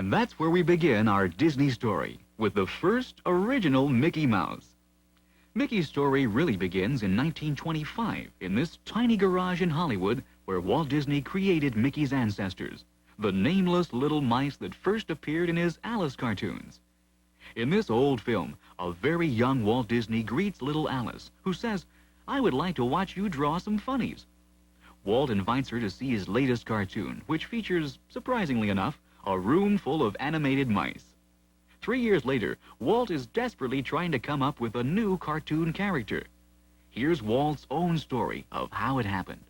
And that's where we begin our Disney story, with the first original Mickey Mouse. Mickey's story really begins in 1925 in this tiny garage in Hollywood where Walt Disney created Mickey's ancestors, the nameless little mice that first appeared in his Alice cartoons. In this old film, a very young Walt Disney greets little Alice, who says, "I would like to watch you draw some funnies." Walt invites her to see his latest cartoon, which features, surprisingly enough, a room full of animated mice. 3 years later, Walt is desperately trying to come up with a new cartoon character. Here's Walt's own story of how it happened.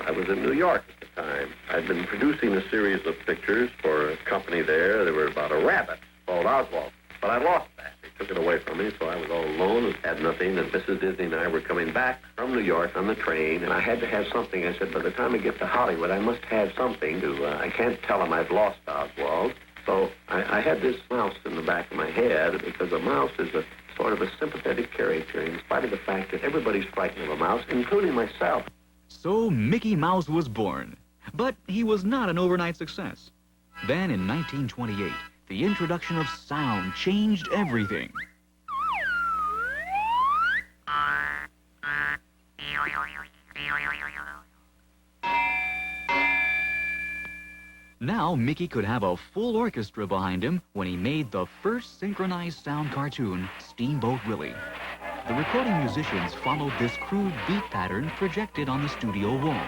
I was in New York at the time. I'd been producing a series of pictures for a company there. They were about a rabbit called Oswald. But I lost that. They took it away from me, so I was all alone and had nothing. And Mrs. Disney and I were coming back from New York on the train, and I had to have something. I said, by the time I get to Hollywood, I must have something to, I can't tell them I've lost Oswald. So I had this mouse in the back of my head, because a mouse is a sort of a sympathetic character, in spite of the fact that everybody's frightened of a mouse, including myself. So Mickey Mouse was born. But he was not an overnight success. Then in 1928, the introduction of sound changed everything. Now Mickey could have a full orchestra behind him when he made the first synchronized sound cartoon, Steamboat Willie. The recording musicians followed this crude beat pattern projected on the studio wall.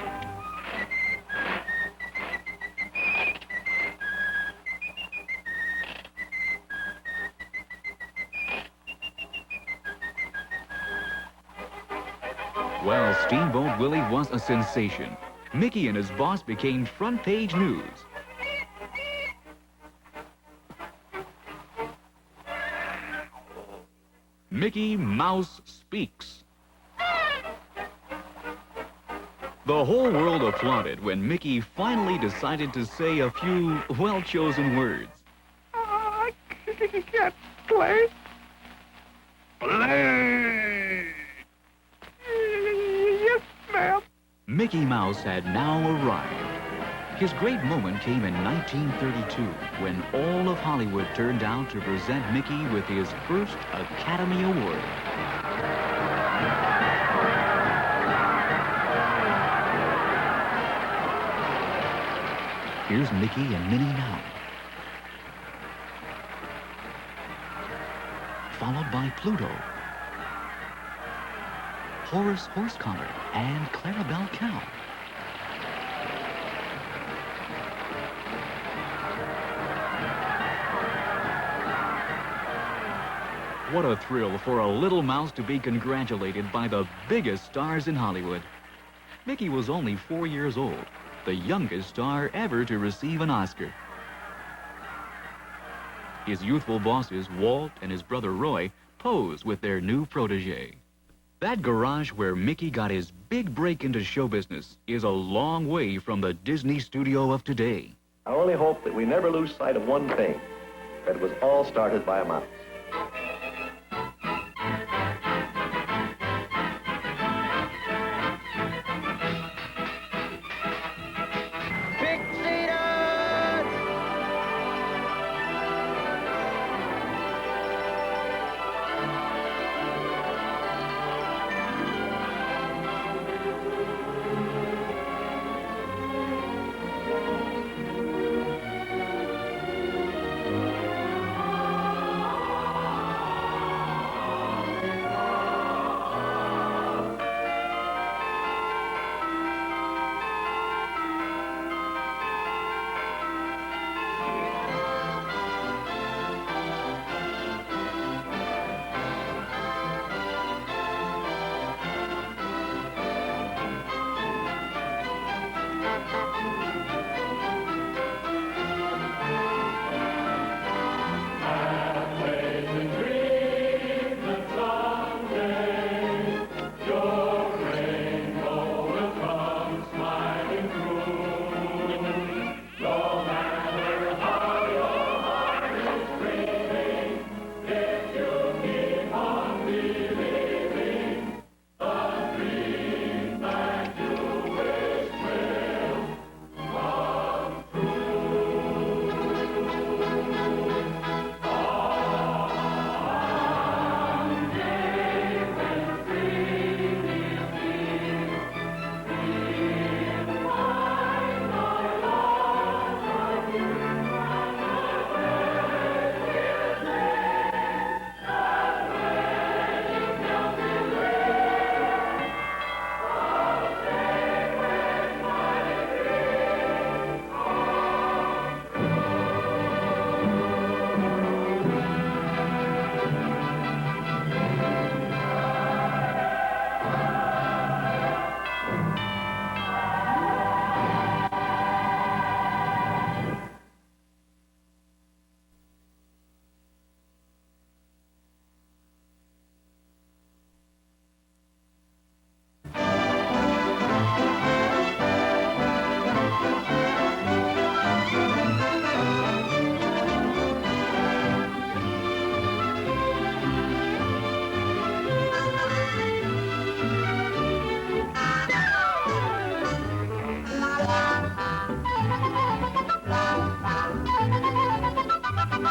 Well, Steamboat Willie was a sensation. Mickey and his boss became front-page news. Mickey Mouse speaks. The whole world applauded when Mickey finally decided to say a few well-chosen words. I can't play. Play. Yes, ma'am. Mickey Mouse had now arrived. His great moment came in 1932 when all of Hollywood turned out to present Mickey with his first Academy Award. Here's Mickey and Minnie now, followed by Pluto, Horace Horsecollar, and Clarabelle Cow. What a thrill for a little mouse to be congratulated by the biggest stars in Hollywood. Mickey was only 4 years old, the youngest star ever to receive an Oscar. His youthful bosses, Walt and his brother Roy, pose with their new protege. That garage where Mickey got his big break into show business is a long way from the Disney studio of today. I only hope that we never lose sight of one thing, that it was all started by a mouse.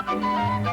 Bye.